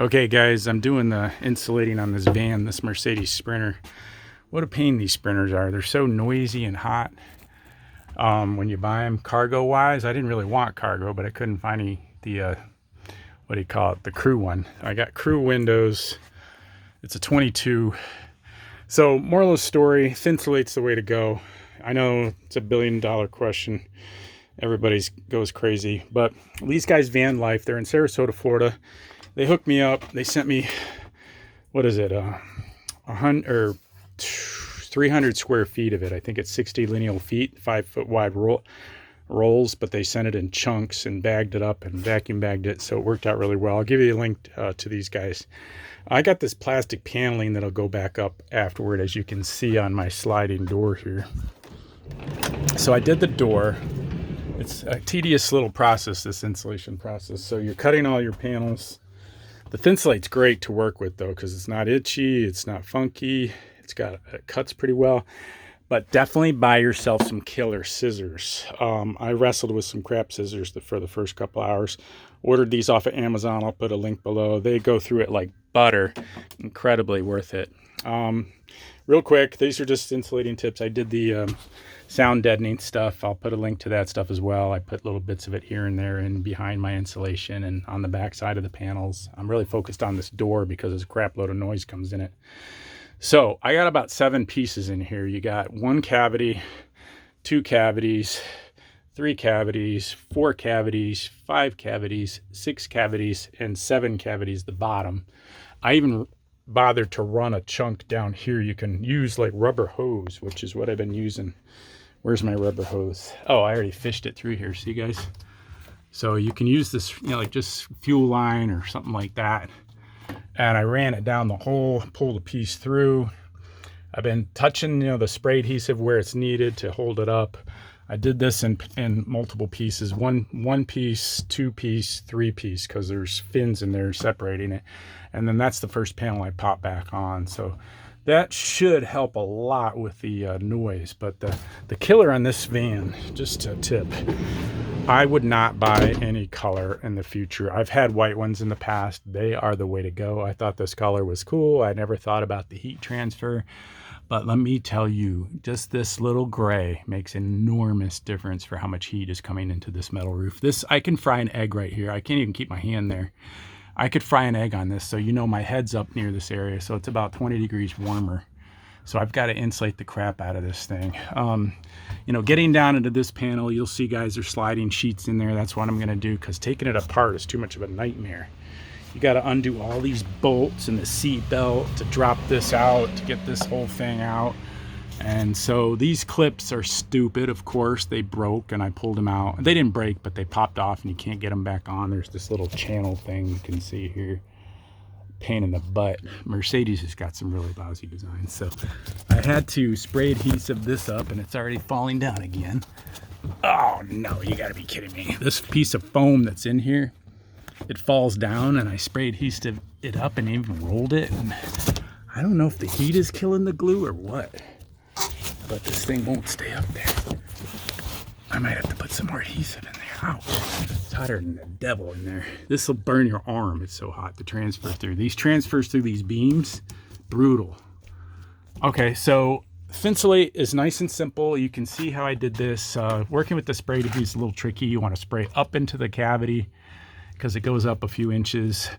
Okay guys, I'm doing the insulating on this van, this Mercedes Sprinter. What a pain these Sprinters are. They're so noisy and hot when you buy them cargo wise. I didn't really want cargo, but I couldn't find the what do you call it, the crew one. I got crew windows. It's a 22. So moral of the story, Thinsulate's the way to go. I know it's a $1 billion question. Everybody goes crazy, but these guys van life, they're in Sarasota, Florida. They hooked me up. They sent me, what is it, 100 or 300 square feet of it. I think it's 60 lineal feet, 5 foot wide rolls, but they sent it in chunks and bagged it up and vacuum bagged it, so it worked out really well. I'll give you a link to these guys. I got this plastic paneling that'll go back up afterward, as you can see on my sliding door here. So I did the door. It's a tedious little process, this insulation process. So you're cutting all your panels. The Thinsulate's great to work with though, because it's not itchy, it's not funky, it cuts pretty well. But definitely buy yourself some killer scissors. I wrestled with some crap scissors for the first couple hours. Ordered these off of Amazon. I'll put a link below. They go through it like butter. Incredibly worth it. Real quick, these are just insulating tips. I did the sound deadening stuff. I'll put a link to that stuff as well. I put little bits of it here and there and behind my insulation and on the back side of the panels. I'm really focused on this door because there's a crap load of noise comes in it. So I got about 7 pieces in here. You got 1 cavity, 2 cavities, 3 cavities, 4 cavities, 5 cavities, 6 cavities, and 7 cavities the bottom. I even bothered to run a chunk down here. You can use like rubber hose, which is what I've been using. Where's my rubber hose? Oh, I already fished it through here. See guys? So you can use this, like just fuel line or something like that. And I ran it down the hole, pulled a piece through. I've been touching, the spray adhesive where it's needed to hold it up. I did this in multiple pieces, one piece, 2 piece, 3 piece, because there's fins in there separating it. And then that's the first panel I pop back on. So that should help a lot with the noise. But the killer on this van, just a tip, I would not buy any color in the future. I've had white ones in the past. They are the way to go. I thought this color was cool. I never thought about the heat transfer. But let me tell you, just this little gray makes an enormous difference for how much heat is coming into this metal roof. I can fry an egg right here. I can't even keep my hand there. I could fry an egg on this. So my head's up near this area. So it's about 20 degrees warmer. So I've got to insulate the crap out of this thing. Getting down into this panel, you'll see guys are sliding sheets in there. That's what I'm going to do, because taking it apart is too much of a nightmare. You got to undo all these bolts and the seat belt to drop this out, to get this whole thing out. And so these clips are stupid, of course. They broke and I pulled them out. They didn't break, but they popped off and you can't get them back on. There's this little channel thing you can see here. Pain in the butt. Mercedes has got some really lousy designs. So I had to spray adhesive this up and it's already falling down again. Oh no, you gotta be kidding me. This piece of foam that's in here, it falls down, and I spray adhesive it up and even rolled it. And I don't know if the heat is killing the glue or what, but this thing won't stay up there. I might have to put some more adhesive in there. Ouch. It's hotter than the devil in there. This will burn your arm. It's so hot to transfer through. These transfers through these beams, brutal. Okay, so Thinsulate is nice and simple. You can see how I did this. Working with the spray adhesive is a little tricky. You want to spray up into the cavity because it goes up a few inches,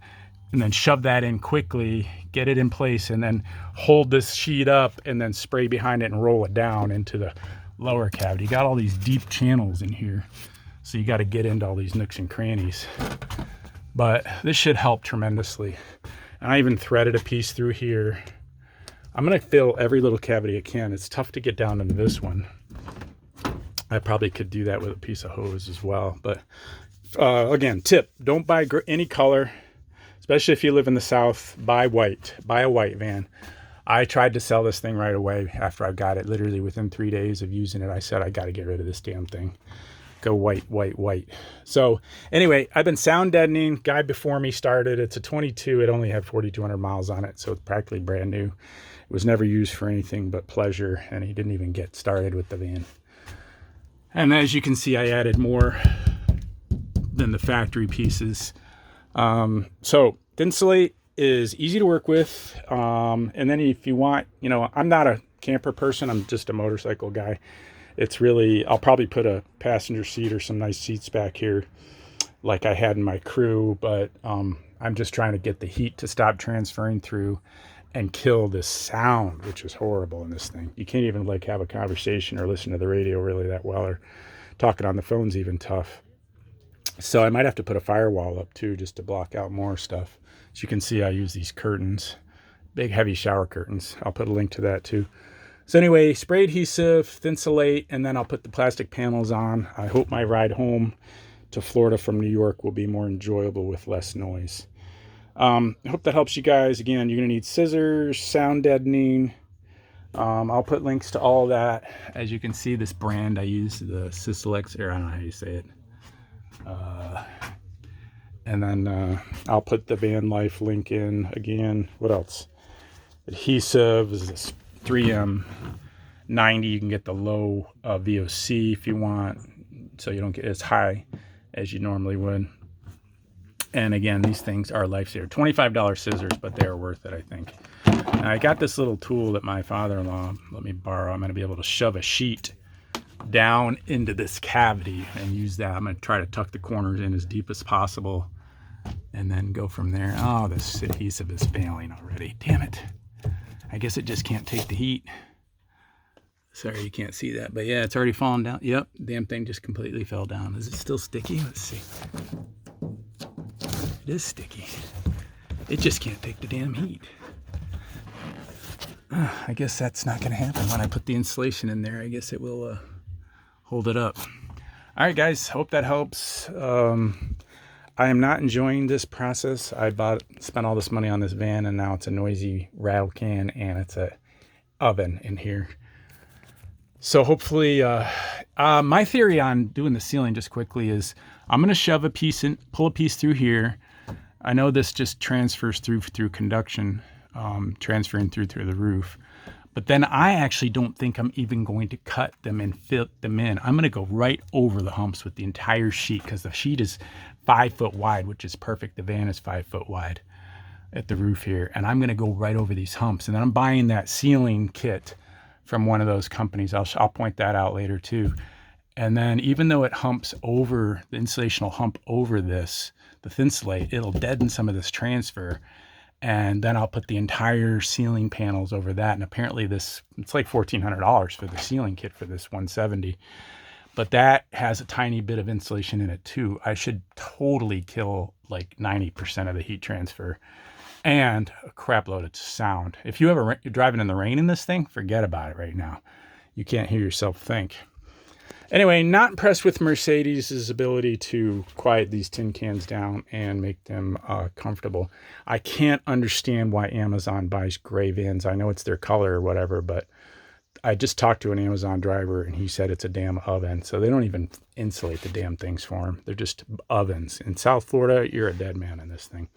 and then shove that in quickly, get it in place, and then hold this sheet up and then spray behind it and roll it down into the lower cavity. You got all these deep channels in here, so you got to get into all these nooks and crannies. But this should help tremendously. And I even threaded a piece through here. I'm going to fill every little cavity I can. It's tough to get down into this one. I probably could do that with a piece of hose as well. But again, tip, don't buy any color, especially if you live in the South. Buy white. Buy a white van. I tried to sell this thing right away after I got it. Literally within 3 days of using it, I said, I got to get rid of this damn thing. Go white, white, white. So anyway, I've been sound deadening. Guy before me started. It's a 22. It only had 4,200 miles on it, so it's practically brand new. It was never used for anything but pleasure, and he didn't even get started with the van. And as you can see, I added more than the factory pieces. So Thinsulate is easy to work with. And then if you want, I'm not a camper person. I'm just a motorcycle guy. It's really, I'll probably put a passenger seat or some nice seats back here like I had in my crew, but I'm just trying to get the heat to stop transferring through and kill this sound, which is horrible in this thing. You can't even like have a conversation or listen to the radio really that well, or talking on the phone's even tough. So I might have to put a firewall up too, just to block out more stuff. As you can see, I use these curtains, big heavy shower curtains. I'll put a link to that too. So anyway, spray adhesive, Thinsulate, and then I'll put the plastic panels on. I hope my ride home to Florida from New York will be more enjoyable with less noise. I hope that helps you guys. Again, you're going to need scissors, sound deadening. I'll put links to all that. As you can see, this brand I use, the Thinsulate, or I don't know how you say it. And then I'll put the van life link in again. What else? Adhesive is this 3M 90. You can get the low VOC if you want, so you don't get as high as you normally would. And again, these things are lifesaver. $25 scissors, but they are worth it, I think. And I got this little tool that my father-in-law let me borrow. I'm going to be able to shove a sheet down into this cavity and use that. I'm going to try to tuck the corners in as deep as possible and then go from there. Oh, this adhesive is failing already. Damn it. I guess it just can't take the heat. Sorry, you can't see that, but yeah, it's already fallen down. Yep, damn thing just completely fell down. Is it still sticky? Let's see. It is sticky. It just can't take the damn heat. I guess that's not going to happen when I put the insulation in there. I guess it will hold it up. All right, guys, hope that helps. I am not enjoying this process. I spent all this money on this van, and now it's a noisy rattle can, and it's a oven in here. So hopefully, my theory on doing the ceiling just quickly is I'm going to shove a piece in, pull a piece through here. I know this just transfers through conduction, transferring through the roof. But then I actually don't think I'm even going to cut them and fit them in. I'm going to go right over the humps with the entire sheet, because the sheet is 5 foot wide, which is perfect. The van is 5 foot wide at the roof here. And I'm going to go right over these humps. And then I'm buying that ceiling kit from one of those companies. I'll point that out later too. And then even though it humps over, the insulation will hump over this, the Thinsulate, it'll deaden some of this transfer. And then I'll put the entire ceiling panels over that. And apparently it's like $1,400 for the ceiling kit for this 170. But that has a tiny bit of insulation in it too. I should totally kill like 90% of the heat transfer and a crap load of sound. If you're driving in the rain in this thing, forget about it right now. You can't hear yourself think. Anyway, not impressed with Mercedes' ability to quiet these tin cans down and make them comfortable. I can't understand why Amazon buys gray vans. I know it's their color or whatever, but I just talked to an Amazon driver and he said it's a damn oven. So they don't even insulate the damn things for them. They're just ovens. In South Florida, you're a dead man in this thing.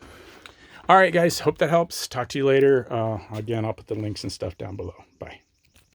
All right, guys, hope that helps. Talk to you later. Again, I'll put the links and stuff down below. Bye.